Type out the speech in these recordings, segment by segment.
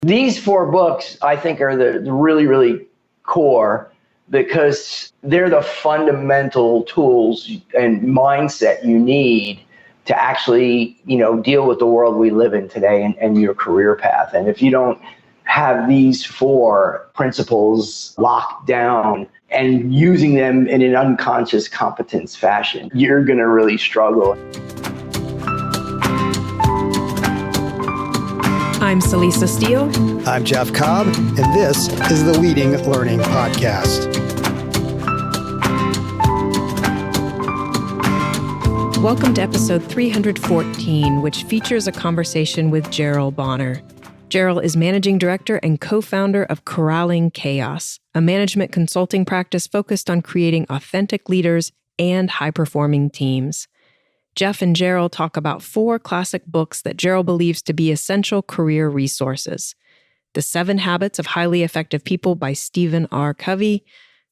These 4 books, I think, are the really, really core because they're the fundamental tools and mindset you need to actually, deal with the world we live in today and your career path. And if you don't have these 4 principles locked down and using them in an unconscious competence fashion, you're going to really struggle. I'm Celisa Steele. I'm Jeff Cobb, and this is the Leading Learning Podcast. Welcome to episode 314, which features a conversation with Jerel Bonner. Jerel is managing director and co-founder of Corralling Chaos, a management consulting practice focused on creating authentic leaders and high-performing teams. Jeff and Jerel talk about 4 classic books that Jerel believes to be essential career resources. The 7 Habits of Highly Effective People by Stephen R. Covey,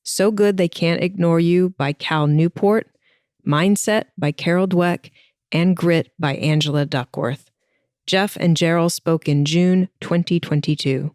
So Good They Can't Ignore You by Cal Newport, Mindset by Carol Dweck, and Grit by Angela Duckworth. Jeff and Jerel spoke in June 2022.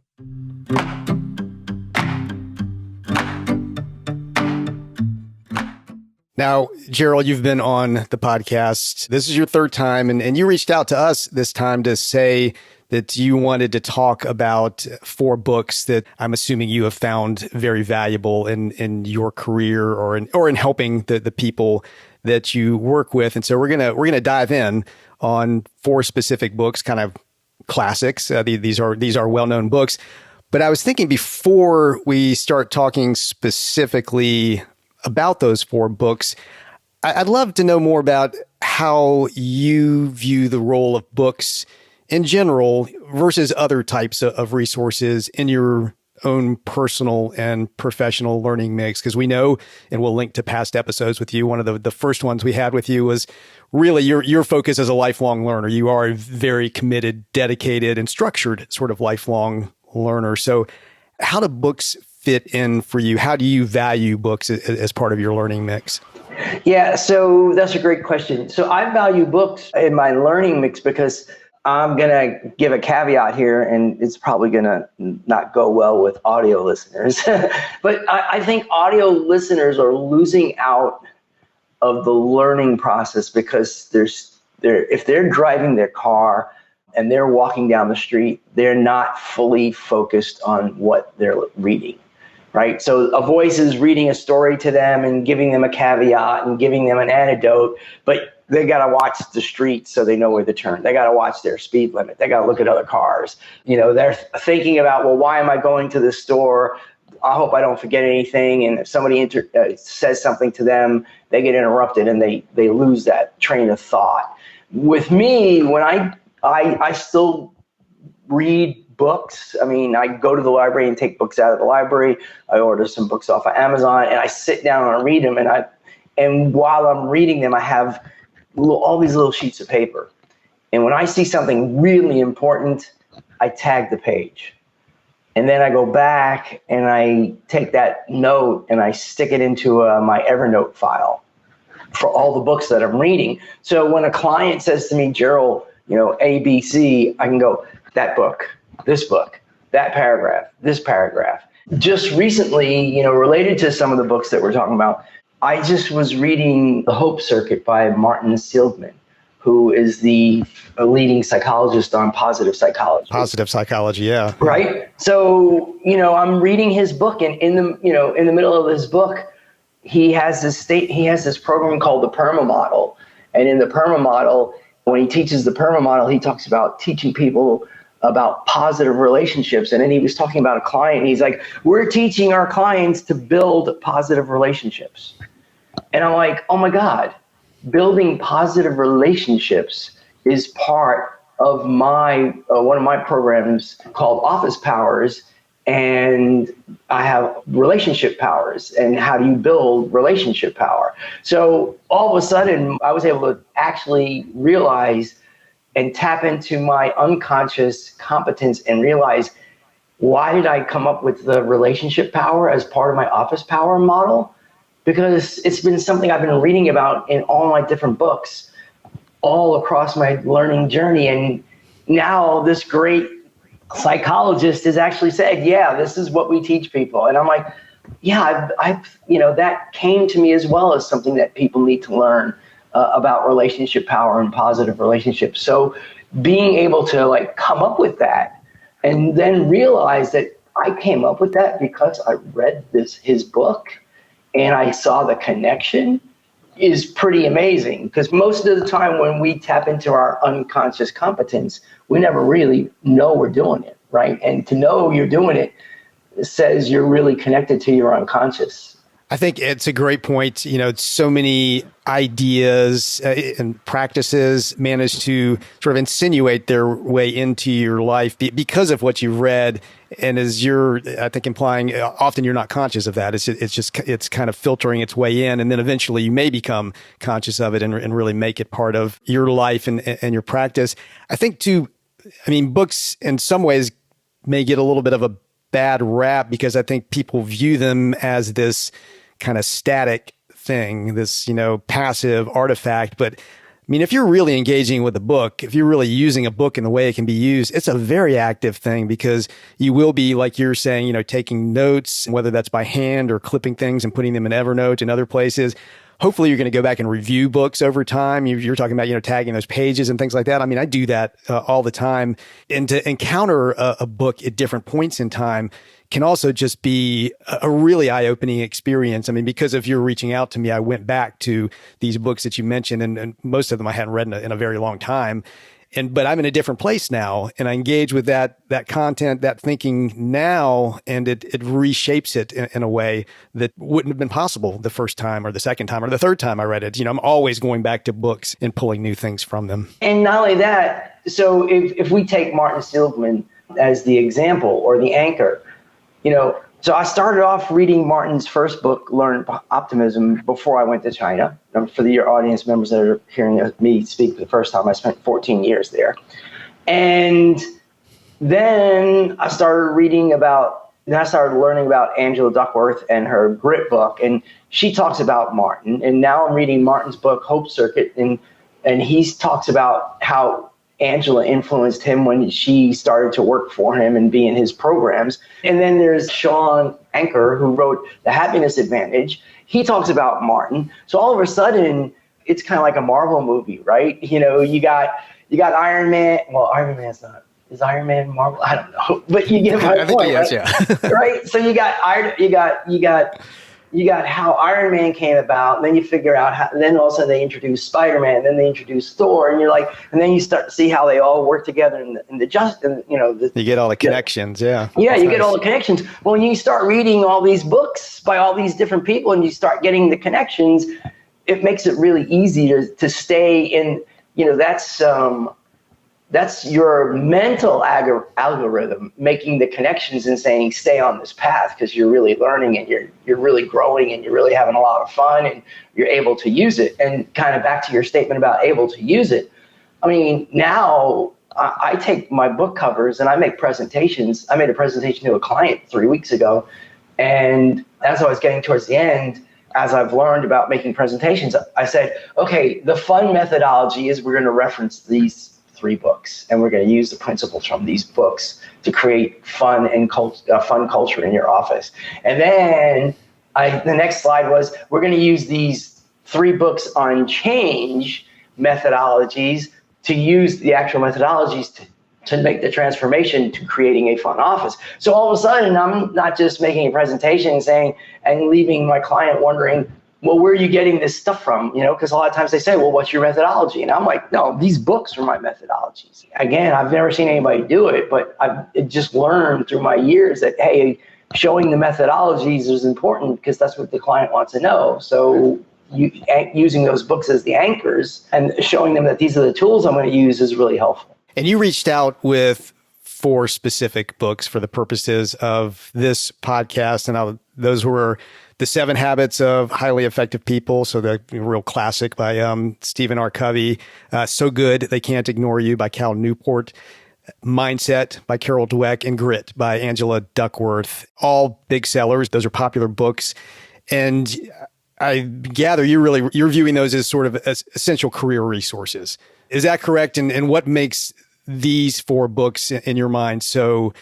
Now, Jerel, you've been on the podcast. This is your 3rd time, and you reached out to us this time to say that you wanted to talk about 4 books that I'm assuming you have found very valuable in your career or in helping the people that you work with. And so we're gonna dive in on 4 specific books, kind of classics. These are well-known books. But I was thinking before we start talking specifically about those 4 books, I'd love to know more about how you view the role of books in general versus other types of resources in your own personal and professional learning mix. Because we know, and we'll link to past episodes with you, one of the first ones we had with you was really your focus as a lifelong learner. You are a very committed, dedicated, and structured sort of lifelong learner. So how do books fit in for you? How do you value books as part of your learning mix? Yeah, so that's a great question. So I value books in my learning mix because I'm going to give a caveat here, and it's probably going to not go well with audio listeners. But I think audio listeners are losing out of the learning process because if they're driving their car and they're walking down the street, they're not fully focused on what they're reading. Right. So a voice is reading a story to them and giving them a caveat and giving them an anecdote, but they got to watch the streets so they know where to turn. They got to watch their speed limit. They got to look at other cars. They're thinking about, well, why am I going to this store? I hope I don't forget anything. And if somebody says something to them, they get interrupted and they lose that train of thought. With me, when I still read books. I mean, I go to the library and take books out of the library. I order some books off of Amazon and I sit down and read them. And while I'm reading them, I have all these little sheets of paper. And when I see something really important, I tag the page. And then I go back and I take that note and I stick it into my Evernote file for all the books that I'm reading. So when a client says to me, Jerel, A, B, C, I can go, that book, this book, that paragraph, this paragraph. Just recently, related to some of the books that we're talking about, I just was reading The Hope Circuit by Martin Seligman, who is the leading psychologist on positive psychology. Positive psychology, yeah. Right? So, I'm reading his book, and in the middle of his book, he has this program called the PERMA model. And in the PERMA model, when he teaches the PERMA model, he talks about teaching people about positive relationships. And then he was talking about a client, and he's like, we're teaching our clients to build positive relationships. And I'm like, oh my God, building positive relationships is part of my one of my programs called Office Powers. And I have relationship powers, and how do you build relationship power? So all of a sudden, I was able to actually realize and tap into my unconscious competence and realize, why did I come up with the relationship power as part of my office power model? Because it's been something I've been reading about in all my different books all across my learning journey. And now this great psychologist has actually said, yeah, this is what we teach people. And I'm like, yeah, I've that came to me as well as something that people need to learn about relationship power and positive relationships. So being able to like come up with that and then realize that I came up with that because I read his book and I saw the connection is pretty amazing, because most of the time when we tap into our unconscious competence, we never really know we're doing it, right? And to know you're doing it says you're really connected to your unconscious. I think it's a great point. So many ideas and practices manage to sort of insinuate their way into your life because of what you've read. And as you're, I think, implying, often you're not conscious of that. It's kind of filtering its way in. And then eventually you may become conscious of it and really make it part of your life and your practice. I think too, books in some ways may get a little bit of a bad rap because I think people view them as this kind of static thing, this, passive artifact. But if you're really engaging with a book, if you're really using a book in the way it can be used, it's a very active thing, because you will be, like you're saying, taking notes, whether that's by hand or clipping things and putting them in Evernote and other places. Hopefully you're going to go back and review books over time. You're talking about, tagging those pages and things like that. I do that all the time. And to encounter a book at different points in time can also just be a really eye-opening experience. Because if you're reaching out to me, I went back to these books that you mentioned, and most of them I hadn't read in a very long time. But I'm in a different place now, and I engage with that content, that thinking now, and it reshapes it in a way that wouldn't have been possible the first time or the second time or the third time I read it. I'm always going back to books and pulling new things from them. And not only that, so if we take Martin Seligman as the example or the anchor, so I started off reading Martin's first book, Learn Optimism, before I went to China. For your audience members that are hearing me speak for the first time, I spent 14 years there. And then I started learning about Angela Duckworth and her Grit book. And she talks about Martin. And now I'm reading Martin's book, Hope Circuit. And he talks about how Angela influenced him when she started to work for him and be in his programs. And then there's Sean Anker, who wrote The Happiness Advantage. He talks about Martin. So all of a sudden, it's kind of like a Marvel movie, right? You got Iron Man. Well, Iron Man's not. Is Iron Man Marvel? I don't know. But you get my point, think he is, right? Yeah. Right? So you got how Iron Man came about, and then you figure out how, and then all of a sudden they introduce Spider-Man, and then they introduce Thor, and you're like, and then you start to see how they all work together you get all the connections, yeah. Yeah, you get all the connections. Well, when you start reading all these books by all these different people and you start getting the connections, it makes it really easy to stay in, that's your mental algorithm making the connections and saying, stay on this path, because you're really learning and you're really growing and you're really having a lot of fun and you're able to use it. And kind of back to your statement about able to use it. Now I take my book covers and I make presentations. I made a presentation to a client 3 weeks ago. And as I was getting towards the end, as I've learned about making presentations, I said, okay, the fun methodology is we're going to reference these 3 books, and we're going to use the principles from these books to create fun and fun culture in your office. And then the next slide was, we're going to use these 3 books on change methodologies to use the actual methodologies to make the transformation to creating a fun office. So all of a sudden, I'm not just making a presentation and leaving my client wondering, well, where are you getting this stuff from? Because a lot of times they say, well, what's your methodology? And I'm like, no, these books are my methodologies. Again, I've never seen anybody do it, but I've just learned through my years that, hey, showing the methodologies is important because that's what the client wants to know. So using those books as the anchors and showing them that these are the tools I'm going to use is really helpful. And you reached out with 4 specific books for the purposes of this podcast, and those were The 7 Habits of Highly Effective People, so the real classic by Stephen R. Covey, So Good They Can't Ignore You by Cal Newport, Mindset by Carol Dweck, and Grit by Angela Duckworth. All big sellers. Those are popular books. And I gather you're viewing those as sort of as essential career resources. Is that correct? And what makes these four books in your mind so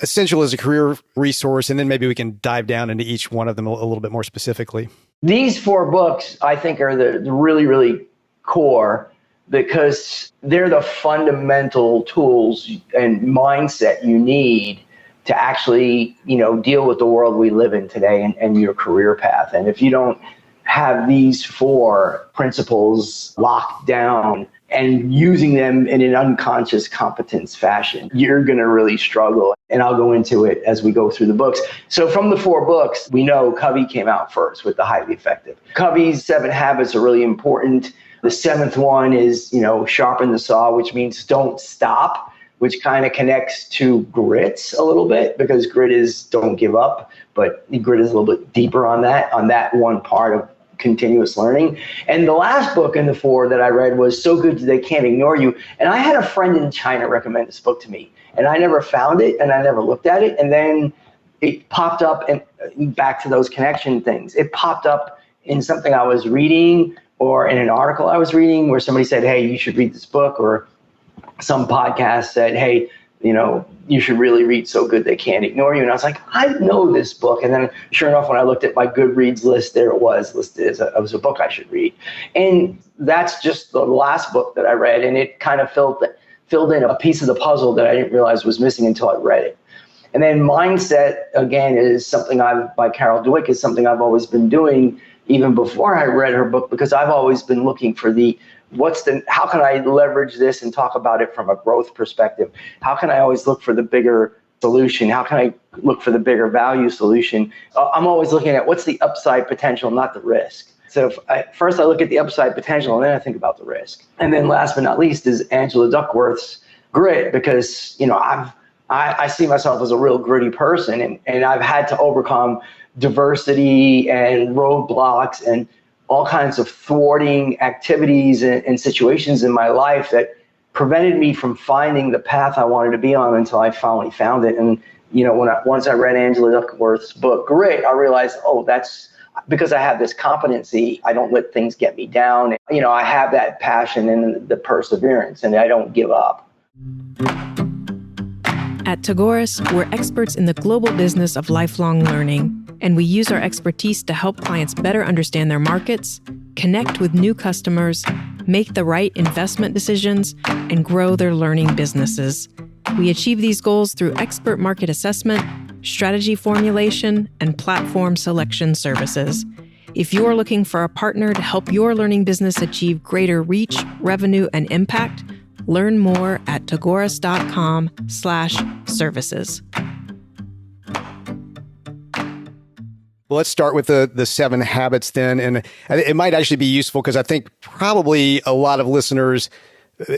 essential as a career resource? And then maybe we can dive down into each one of them a little bit more specifically. These four books, I think, are the really, really core because they're the fundamental tools and mindset you need to actually, deal with the world we live in today and your career path. And if you don't have these four principles locked down and using them in an unconscious competence fashion, you're going to really struggle. And I'll go into it as we go through the books. So from the four books, we know Covey came out first with the highly effective. Covey's 7 habits are really important. The seventh one is, sharpen the saw, which means don't stop, which kind of connects to grit a little bit because grit is don't give up, but grit is a little bit deeper on that one part of continuous learning. And the last book in the four that I read was So Good They Can't Ignore You. And I had a friend in China recommend this book to me, and I never found it and I never looked at it. And then it popped up, and back to those connection things, it popped up in something I was reading or in an article I was reading where somebody said, hey, you should read this book, or some podcast said, hey, you should really read So Good They Can't Ignore You. And I was like, I know this book. And then sure enough, when I looked at my Goodreads list, there it was listed as a book I should read. And that's just the last book that I read. And it kind of filled in a piece of the puzzle that I didn't realize was missing until I read it. And then mindset, again, is something by Carol Dweck, is something I've always been doing even before I read her book, because I've always been looking for how can I leverage this and talk about it from a growth perspective? How can I always look for the bigger solution? How can I look for the bigger value solution? I'm always looking at what's the upside potential, not the risk. So first I look at the upside potential, and then I think about the risk. And then last but not least is Angela Duckworth's grit, because I see myself as a real gritty person, and I've had to overcome diversity and roadblocks and all kinds of thwarting activities and situations in my life that prevented me from finding the path I wanted to be on until I finally found it. And, once I read Angela Duckworth's book, Grit, I realized, that's because I have this competency. I don't let things get me down. I have that passion and the perseverance, and I don't give up. At Tagoras, we're experts in the global business of lifelong learning, and we use our expertise to help clients better understand their markets, connect with new customers, make the right investment decisions, and grow their learning businesses. We achieve these goals through expert market assessment, strategy formulation, and platform selection services. If you're looking for a partner to help your learning business achieve greater reach, revenue, and impact, learn more at tagoras.com/services. Well, let's start with the 7 habits then. And it might actually be useful because I think probably a lot of listeners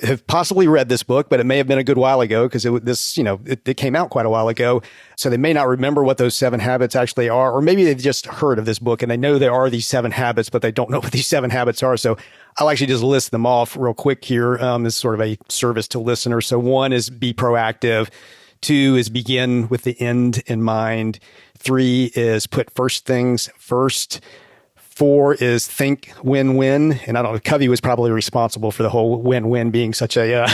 have possibly read this book, but it may have been a good while ago because it came out quite a while ago. So they may not remember what those 7 habits actually are, or maybe they've just heard of this book and they know there are these 7 habits, but they don't know what these 7 habits are. So I'll actually just list them off real quick here. This is sort of a service to listeners. So 1 is be proactive. 2 is begin with the end in mind. 3 is put first things first. 4 is think win-win. And I don't know, Covey was probably responsible for the whole win-win being such a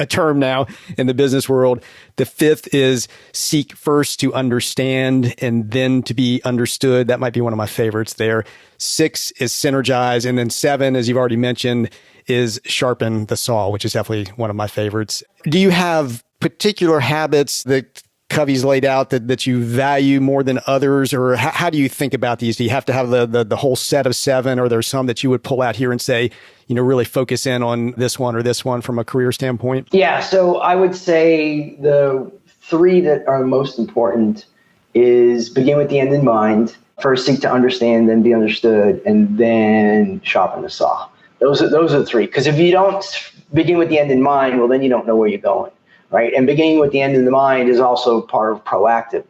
term now in the business world. The 5th is seek first to understand and then to be understood. That might be one of my favorites there. 6 is synergize. And then 7, as you've already mentioned, is sharpen the saw, which is definitely one of my favorites. Do you have particular habits that Covey's laid out that you value more than others, or how do you think about these? Do you have to have the whole set of 7, or there's some that you would pull out here and say, really focus in on this one or this one from a career standpoint? Yeah, so I would say the 3 that are most important is begin with the end in mind. First, seek to understand, then be understood, and then sharpen the saw. Those are the 3. Because if you don't begin with the end in mind, well, then you don't know where you're going. Right. And beginning with the end in the mind is also part of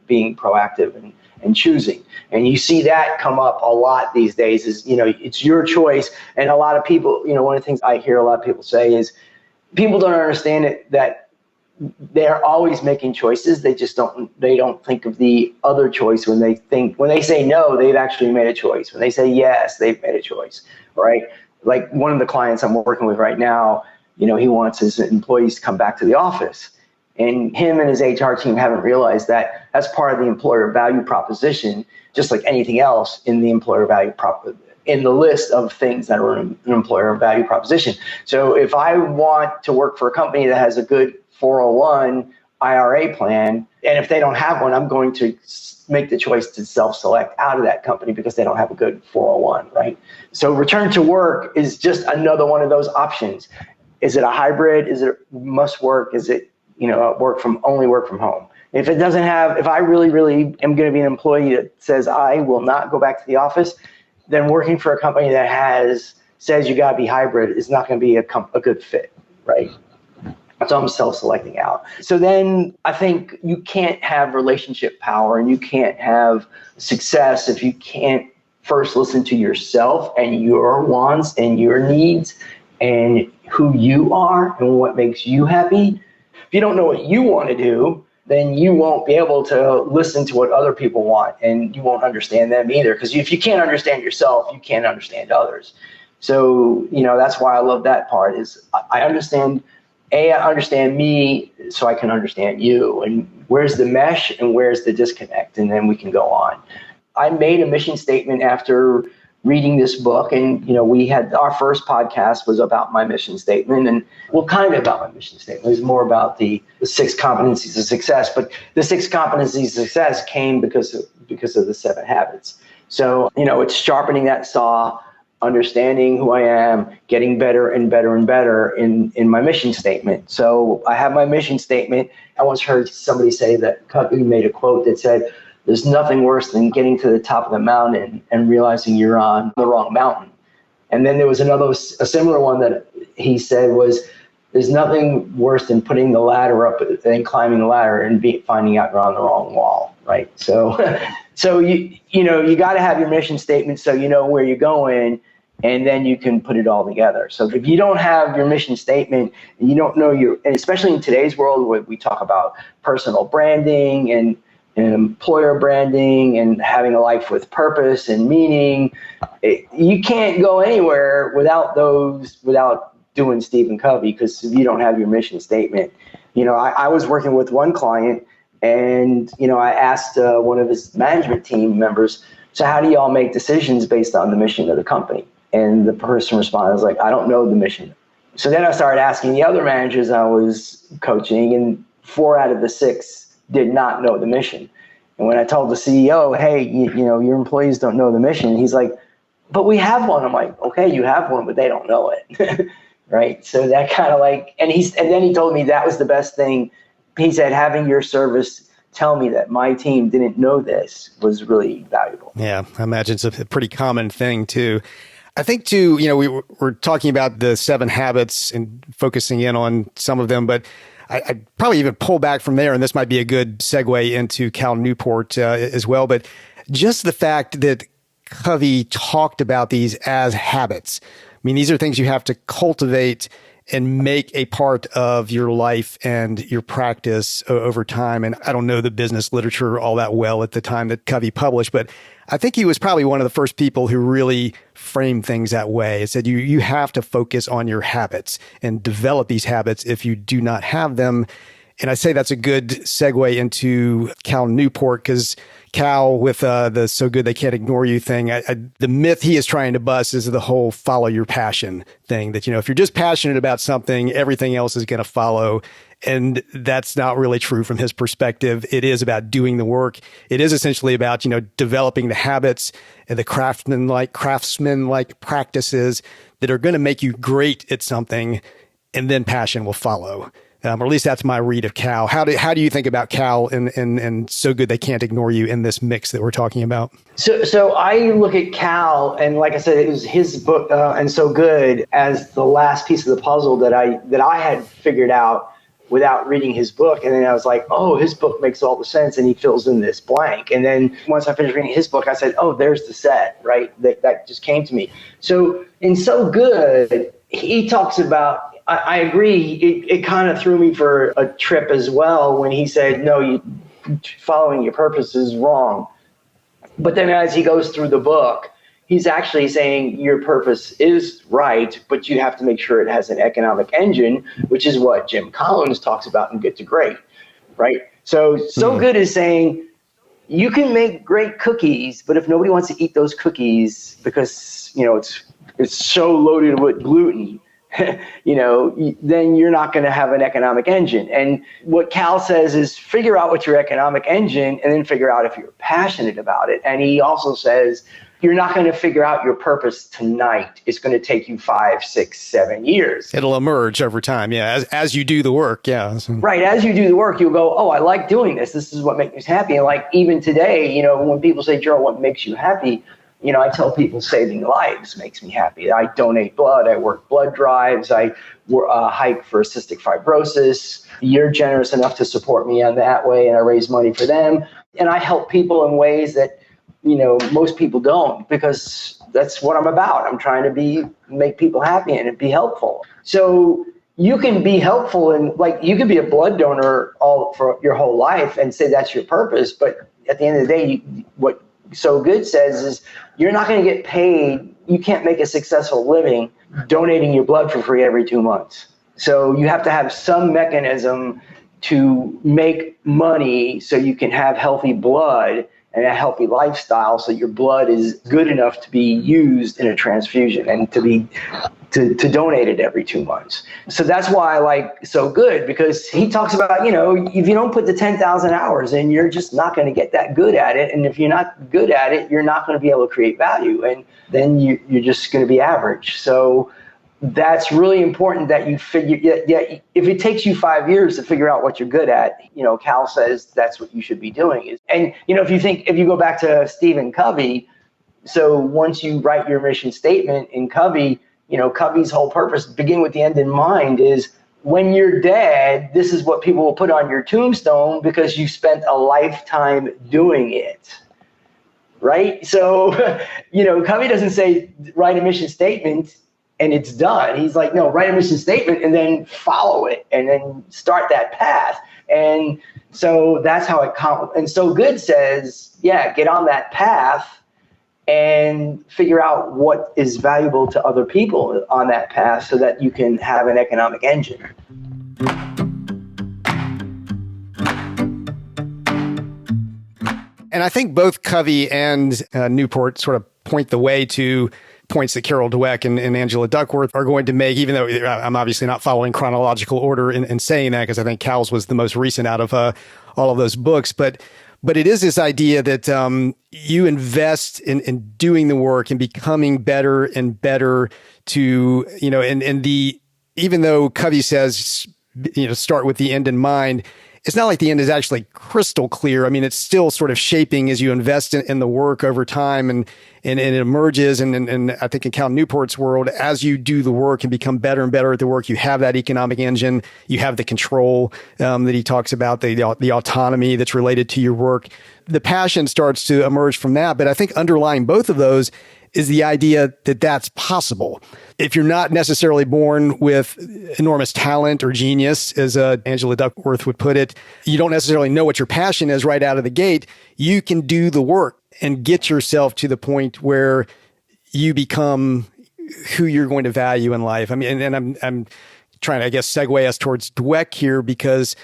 being proactive and choosing. And you see that come up a lot these days is, it's your choice. And a lot of people, one of the things I hear a lot of people say is people don't understand it, that they're always making choices. They don't think of the other choice when they say no, they've actually made a choice. When they say yes, they've made a choice. Right. Like one of the clients I'm working with right now, he wants his employees to come back to the office. And him and his HR team haven't realized that that's part of the employer value proposition, just like anything else in the employer value in the list of things that are an employer value proposition. So if I want to work for a company that has a good 401 IRA plan, and if they don't have one, I'm going to make the choice to self-select out of that company because they don't have a good 401, right? So return to work is just another one of those options. Is it a hybrid? Is it must work? Is it work from home? If it doesn't have, if I really, really am going to be an employee that says I will not go back to the office, then working for a company that says you got to be hybrid is not going to be a good fit, right? So I'm self-selecting out. So then I think you can't have relationship power and you can't have success if you can't first listen to yourself and your wants and your needs and who you are and what makes you happy. If you don't know what you want to do, then you won't be able to listen to what other people want and you won't understand them either. Because if you can't understand yourself, you can't understand others. So, that's why I love that part is I understand me so I can understand you. And where's the mesh and where's the disconnect? And then we can go on. I made a mission statement after reading this book. And, we had our first podcast was about my mission statement and kind of about my mission statement. It was more about the 6 competencies of success. But the 6 competencies of success came because of the 7 habits. So, it's sharpening that saw, understanding who I am, getting better and better and better in my mission statement. So I have my mission statement. I once heard somebody say that Covey made a quote that said, there's nothing worse than getting to the top of the mountain and realizing you're on the wrong mountain. And then there was a similar one that he said was, there's nothing worse than putting the ladder up and climbing the ladder and finding out you're on the wrong wall, right? So you got to have your mission statement so you know where you're going, and then you can put it all together. So if you don't have your mission statement and you don't know and especially in today's world where we talk about personal branding and employer branding and having a life with purpose and meaning, you can't go anywhere without doing Stephen Covey, because if you don't have your mission statement, I was working with one client and, I asked one of his management team members, so how do y'all make decisions based on the mission of the company? And the person responded, I was like, I don't know the mission. So then I started asking the other managers I was coaching, and 4 out of the 6 did not know the mission. And when I told the CEO, hey, your employees don't know the mission, he's like, but we have one. I'm like, okay, you have one, but they don't know it. Right. So that kind of and then he told me that was the best thing. He said, having your service tell me that my team didn't know this was really valuable. Yeah, I imagine it's a pretty common thing too. I think too, we're talking about the 7 habits and focusing in on some of them, but I'd probably even pull back from there, and this might be a good segue into Cal Newport as well. But just the fact that Covey talked about these as habits. I mean, these are things you have to cultivate and make a part of your life and your practice over time. And I don't know the business literature all that well at the time that Covey published, but I think he was probably one of the first people who really framed things that way. It said you have to focus on your habits and develop these habits if you do not have them. And I say that's a good segue into Cal Newport, because Cal, with the so good they can't ignore you thing, the myth he is trying to bust is the whole follow your passion thing, that, if you're just passionate about something, everything else is going to follow. And that's not really true from his perspective. It is about doing the work. It is essentially about, developing the habits and the craftsman-like practices that are going to make you great at something, and then passion will follow. Or at least that's my read of Cal. How do you think about Cal and so good they can't ignore you in this mix that we're talking about? So I look at Cal, and like I said, it was his book and so good as the last piece of the puzzle that I had figured out without reading his book. And then I was like, oh, his book makes all the sense, and he fills in this blank. And then once I finished reading his book, I said, oh, there's the set, right? That just came to me. So in So Good, he talks about, I agree, it kind of threw me for a trip as well when he said, no, following your purpose is wrong. But then as he goes through the book, he's actually saying your purpose is right, but you have to make sure it has an economic engine, which is what Jim Collins talks about in Good to Great, right? So good is saying you can make great cookies, but if nobody wants to eat those cookies because, it's so loaded with gluten, then you're not going to have an economic engine. And what Cal says is figure out what's your economic engine and then figure out if you're passionate about it. And he also says you're not going to figure out your purpose tonight. It's going to take you 5, 6, 7 years. It'll emerge over time. Yeah. As you do the work. Yeah. Right. As you do the work, you'll go, oh, I like doing this. This is what makes me happy. And like even today, when people say, Jerel, what makes you happy? I tell people saving lives makes me happy. I donate blood. I work blood drives. I hike for cystic fibrosis. You're generous enough to support me on that way, and I raise money for them. And I help people in ways that, most people don't, because that's what I'm about. I'm trying to make people happy and be helpful. So you can be helpful, and you can be a blood donor all for your whole life and say that's your purpose. But at the end of the day, what So Good says is you're not going to get paid. You can't make a successful living donating your blood for free every 2 months. So you have to have some mechanism to make money so you can have healthy blood and a healthy lifestyle, so your blood is good enough to be used in a transfusion and to donate it every 2 months. So that's why I like So Good, because he talks about, if you don't put the 10,000 hours in, you're just not going to get that good at it. And if you're not good at it, you're not going to be able to create value. And then you're just going to be average. So that's really important that you figure, if it takes you 5 years to figure out what you're good at, Cal says that's what you should be doing. And, if you go back to Stephen Covey, so once you write your mission statement in Covey, Covey's whole purpose, begin with the end in mind, is when you're dead, this is what people will put on your tombstone because you spent a lifetime doing it. Right? So, Covey doesn't say write a mission statement and it's done. He's like, no, write a mission statement and then follow it and then start that path. And so that's how and So Good says, get on that path and figure out what is valuable to other people on that path so that you can have an economic engine. And I think both Covey and Newport sort of point the way to points that Carol Dweck and Angela Duckworth are going to make, even though I'm obviously not following chronological order in saying that, because I think Cal's was the most recent out of all of those books. But it is this idea that you invest in doing the work and becoming better and better to, even though Covey says, start with the end in mind, it's not like the end is actually crystal clear. I mean, it's still sort of shaping as you invest in the work over time and it emerges. And I think in Cal Newport's world, as you do the work and become better and better at the work, you have that economic engine, you have the control that he talks about, the autonomy that's related to your work. The passion starts to emerge from that. But I think underlying both of those is the idea that that's possible. If you're not necessarily born with enormous talent or genius, as Angela Duckworth would put it, you don't necessarily know what your passion is right out of the gate. You can do the work and get yourself to the point where you become who you're going to value in life. I mean, and I'm trying to, I guess, segue us towards Dweck here because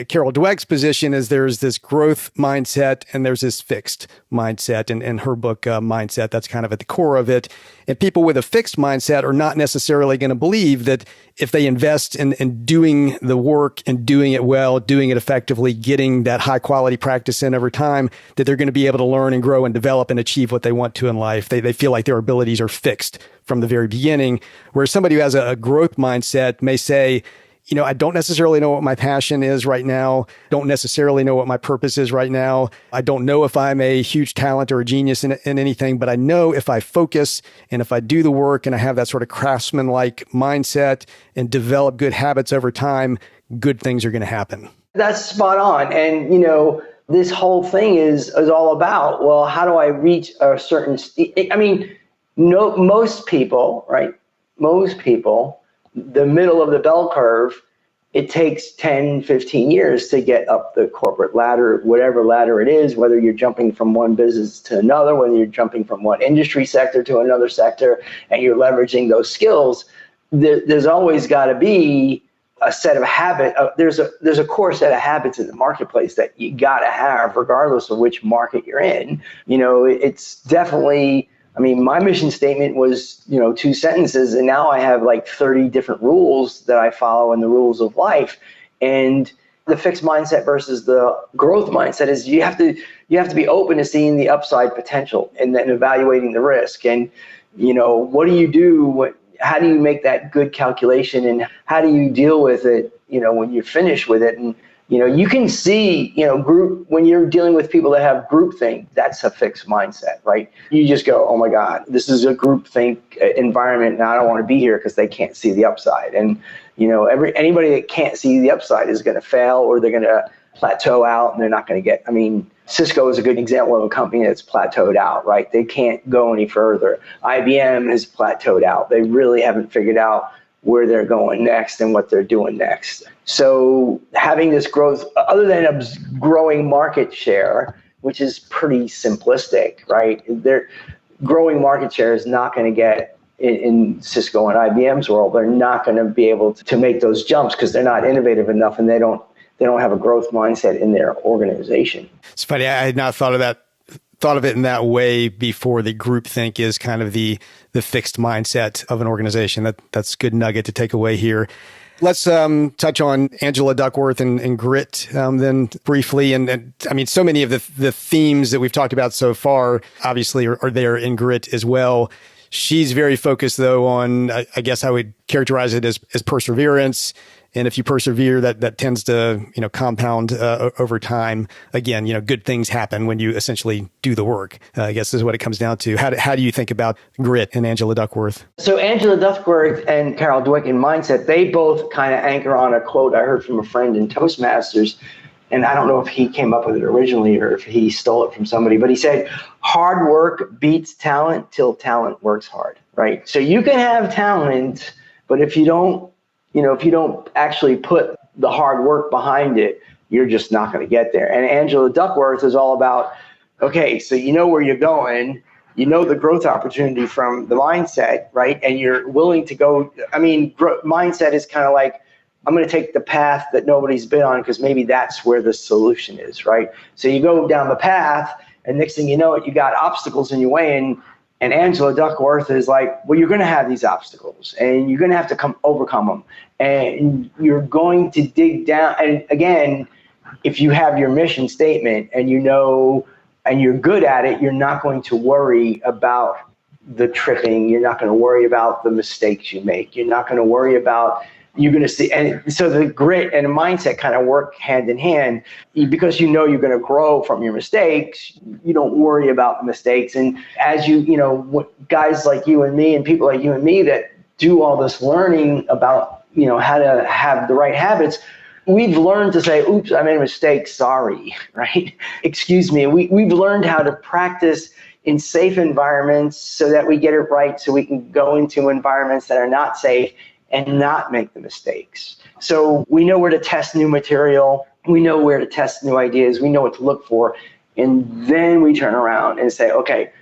Carol Dweck's position is there's this growth mindset and there's this fixed mindset. And in her book, Mindset, that's kind of at the core of it. And people with a fixed mindset are not necessarily going to believe that if they invest in doing the work and doing it well, doing it effectively, getting that high quality practice in over time, that they're going to be able to learn and grow and develop and achieve what they want to in life. They feel like their abilities are fixed from the very beginning, whereas somebody who has a growth mindset may say, I don't necessarily know what my passion is right now. Don't necessarily know what my purpose is right now. I don't know if I'm a huge talent or a genius in anything, but I know if I focus and if I do the work and I have that sort of craftsman-like mindset and develop good habits over time, good things are going to happen. That's spot on. And, this whole thing is all about, well, how do I reach a certain most people, right? Most people, the middle of the bell curve it takes 10, 15 years to get up the corporate ladder, whatever ladder it is, whether you're jumping from one business to another, whether you're jumping from one industry sector to another sector, and you're leveraging those skills. There's always got to be a set of habit. There's a core set of habits in the marketplace that you got to have, regardless of which market you're in. It's definitely. I mean, my mission statement was, 2 sentences, and now I have like 30 different rules that I follow in the rules of life. And the fixed mindset versus the growth mindset is you have to be open to seeing the upside potential and then evaluating the risk. And, what do you do? How do you make that good calculation, and how do you deal with it, when you're finished with it? And, you can see, when you're dealing with people that have groupthink, that's a fixed mindset, right? You just go, oh my God, this is a groupthink environment, and I don't want to be here because they can't see the upside. And, anybody that can't see the upside is going to fail, or they're going to plateau out, and they're not going to get, Cisco is a good example of a company that's plateaued out, right? They can't go any further. IBM has plateaued out. They really haven't figured out where they're going next and what they're doing next. So having this growth, other than a growing market share, which is pretty simplistic, right? Growing market share is not going to get in Cisco and IBM's world. They're not going to be able to make those jumps because they're not innovative enough, and they don't have a growth mindset in their organization. It's funny. I had not thought of it in that way before. The groupthink is kind of the fixed mindset of an organization. That's a good nugget to take away here. Let's touch on Angela Duckworth and grit then briefly. And I mean, so many of the themes that we've talked about so far obviously are there in grit as well. She's very focused, though, on, I guess I would characterize it as perseverance. And if you persevere, that tends to, compound over time. Again, good things happen when you essentially do the work, I guess is what it comes down to. How do you think about grit and Angela Duckworth? So Angela Duckworth and Carol Dweck in Mindset, they both kind of anchor on a quote I heard from a friend in Toastmasters. And I don't know if he came up with it originally or if he stole it from somebody, but he said, hard work beats talent till talent works hard, right? So you can have talent, but if you don't actually put the hard work behind it, you're just not going to get there. And Angela Duckworth is all about, okay, so you know where you're going, you know the growth opportunity from the mindset, right? And you're willing to go. Mindset is kind of like, I'm going to take the path that nobody's been on because maybe that's where the solution is, right? So you go down the path, and next thing you know it, you got obstacles in your way. And Angela Duckworth is like, well, you're going to have these obstacles, and you're going to have to overcome them. And you're going to dig down. And again, if you have your mission statement and and you're good at it, you're not going to worry about the tripping. You're not going to worry about the mistakes you make. You're not going to worry about, you're going to see. And so the grit and the mindset kind of work hand in hand because you're going to grow from your mistakes. You don't worry about the mistakes. And as guys like you and me and people like you and me that do all this learning about, how to have the right habits, we've learned to say, oops, I made a mistake, sorry, right? Excuse me. We've learned how to practice in safe environments so that we get it right, so we can go into environments that are not safe and not make the mistakes. So we know where to test new material. We know where to test new ideas. We know what to look for. And then we turn around and say, okay,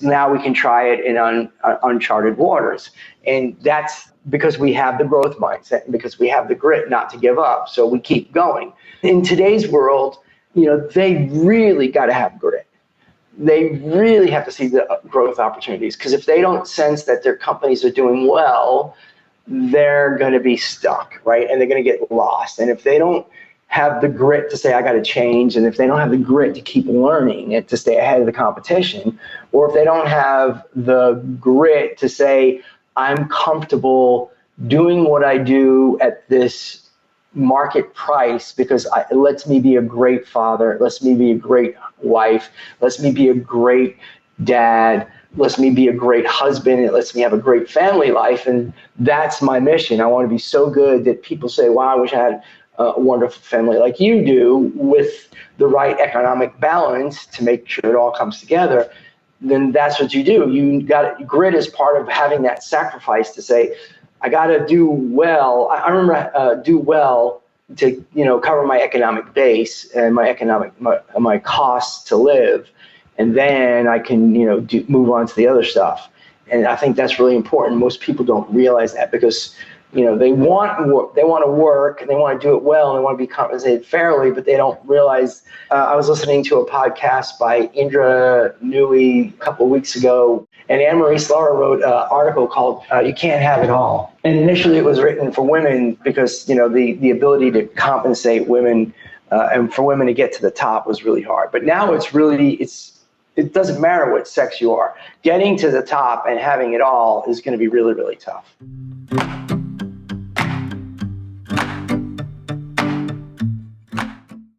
now we can try it in uncharted waters. And that's because we have the growth mindset and because we have the grit not to give up. So we keep going. In today's world, they really got to have grit. They really have to see the growth opportunities, because if they don't sense that their companies are doing well, they're going to be stuck, right? And they're going to get lost. And if they don't have the grit to say, I got to change, and if they don't have the grit to keep learning and to stay ahead of the competition, or if they don't have the grit to say, I'm comfortable doing what I do at this market price because it lets me be a great father, it lets me be a great wife, it lets me be a great dad, lets me be a great husband, it lets me have a great family life. And that's my mission. I want to be so good that people say, wow, I wish I had a wonderful family like you do, with the right economic balance to make sure it all comes together. Then that's what you do. Grit is part of having that sacrifice to say, I got to do well. I remember do well to, cover my economic base and my costs to live. And then I can, move on to the other stuff. And I think that's really important. Most people don't realize that because, they want to work and they want to do it well and they want to be compensated fairly, but they don't realize. I was listening to a podcast by Indra Nui a couple of weeks ago, and Anne-Marie Slaughter wrote an article called "You Can't Have It All." And initially, it was written for women because the ability to compensate women and for women to get to the top was really hard. But now it doesn't matter what sex you are. Getting to the top and having it all is going to be really, really tough.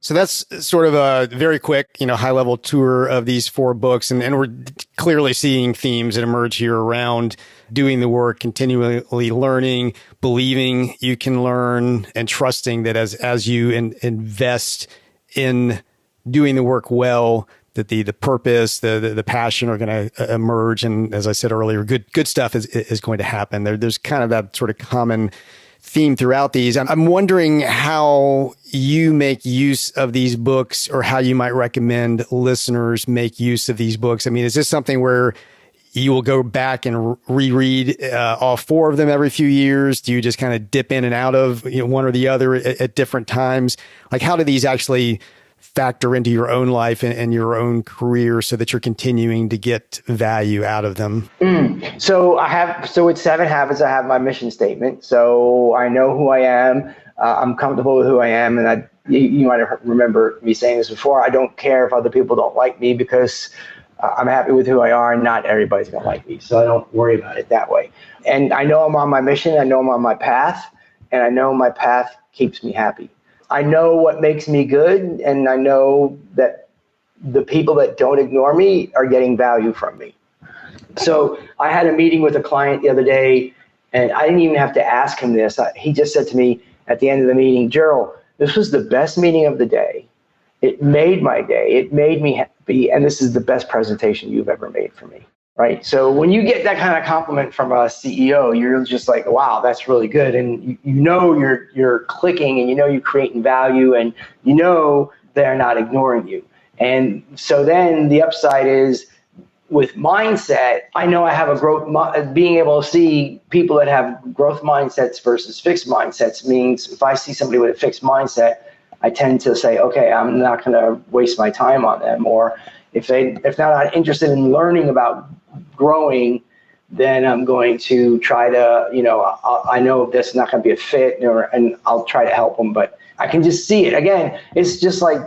So that's sort of a very quick, high-level tour of these 4 books. And we're clearly seeing themes that emerge here around doing the work, continually learning, believing you can learn, and trusting that as you invest in doing the work well, that the purpose, the passion are going to emerge. And as I said earlier, good stuff is going to happen. There's kind of that sort of common theme throughout these. I'm wondering how you make use of these books or how you might recommend listeners make use of these books. I mean, is this something where you will go back and reread all 4 of them every few years? Do you just kind of dip in and out of one or the other at different times? Like, how do these actually factor into your own life and your own career so that you're continuing to get value out of them? So with 7 Habits, I have my mission statement. So I know who I am. I'm comfortable with who I am. And you might have remember me saying this before. I don't care if other people don't like me because I'm happy with who I are and not everybody's going to like me. So I don't worry about it that way. And I know I'm on my mission. I know I'm on my path. And I know my path keeps me happy. I know what makes me good, and I know that the people that don't ignore me are getting value from me. So I had a meeting with a client the other day, and I didn't even have to ask him this. He just said to me at the end of the meeting, "Jerel, this was the best meeting of the day. It made my day. It made me happy, and this is the best presentation you've ever made for me." Right. So when you get that kind of compliment from a CEO, you're just like, wow, that's really good. And you're clicking and you're creating value and they're not ignoring you. And so then the upside is with mindset, I know I have being able to see people that have growth mindsets versus fixed mindsets means if I see somebody with a fixed mindset, I tend to say, okay, I'm not going to waste my time on them. Or if they're not interested in learning about growing, then I'm going to try to, I know this is not going to be a fit, and I'll try to help them, but I can just see it. Again, it's just like,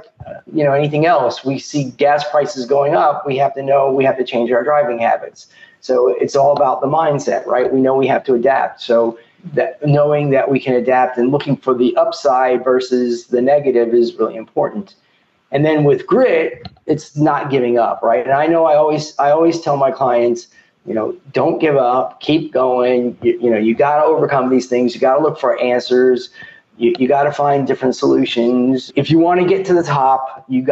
anything else. We see gas prices going up. We have to change our driving habits. So it's all about the mindset, right? We know we have to adapt. So that knowing that we can adapt and looking for the upside versus the negative is really important. And then with grit, it's not giving up, right? And I know I always tell my clients, don't give up, keep going. You got to overcome these things. You got to look for answers. You got to find different solutions. If you want to get to the top, you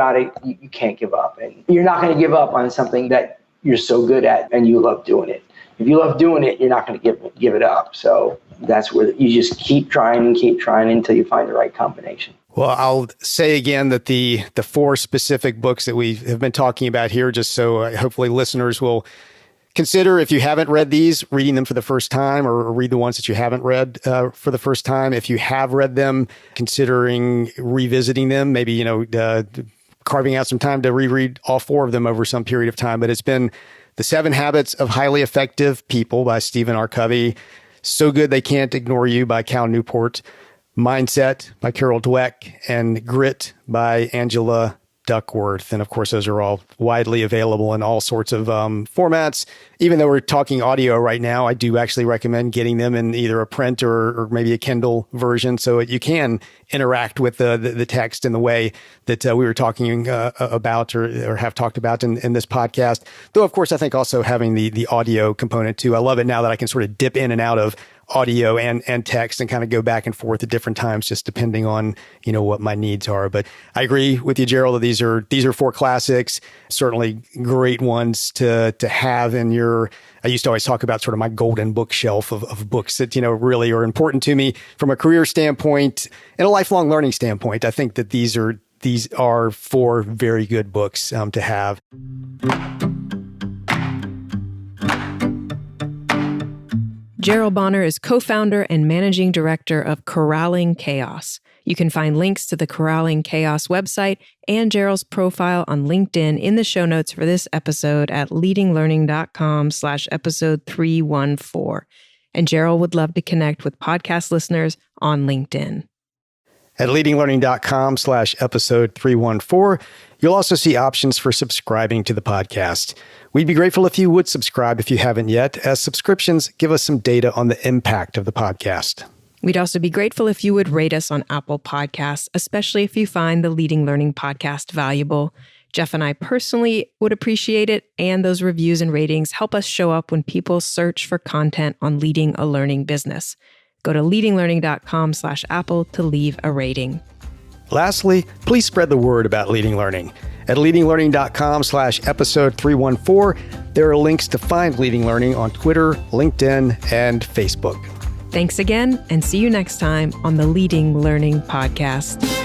can't give up. And you're not going to give up on something that you're so good at and you love doing it. If you love doing it, you're not going to give it up. So that's where you just keep trying until you find the right combination. Well, I'll say again that the 4 specific books that we have been talking about here, just so hopefully listeners will consider, if you haven't read these, reading them for the first time, or read the ones that you haven't read for the first time. If you have read them, considering revisiting them, maybe, carving out some time to reread all 4 of them over some period of time. But it's been The 7 Habits of Highly Effective People by Stephen R. Covey, So Good They Can't Ignore You by Cal Newport, Mindset by Carol Dweck, and Grit by Angela Duckworth. And of course, those are all widely available in all sorts of formats. Even though we're talking audio right now, I do actually recommend getting them in either a print or maybe a Kindle version so you can interact with the text in the way that we were talking about or have talked about in this podcast. Though, of course, I think also having the audio component too. I love it now that I can sort of dip in and out of audio and text and kind of go back and forth at different times, just depending on, what my needs are. But I agree with you, Jerel, that these are 4 classics, certainly great ones to have in your, I used to always talk about sort of my golden bookshelf of books that, really are important to me from a career standpoint and a lifelong learning standpoint. I think that these are 4 very good books to have. Jerel Bonner is co-founder and managing director of Corralling Chaos. You can find links to the Corralling Chaos website and Jerel's profile on LinkedIn in the show notes for this episode at leadinglearning.com/episode 314. And Jerel would love to connect with podcast listeners on LinkedIn. At leadinglearning.com/episode 314, you'll also see options for subscribing to the podcast. We'd be grateful if you would subscribe if you haven't yet, as subscriptions give us some data on the impact of the podcast. We'd also be grateful if you would rate us on Apple Podcasts, especially if you find the Leading Learning podcast valuable. Jeff and I personally would appreciate it, and those reviews and ratings help us show up when people search for content on leading a learning business. Go to leadinglearning.com/Apple to leave a rating. Lastly, please spread the word about Leading Learning. At leadinglearning.com/episode 314, there are links to find Leading Learning on Twitter, LinkedIn, and Facebook. Thanks again, and see you next time on the Leading Learning podcast.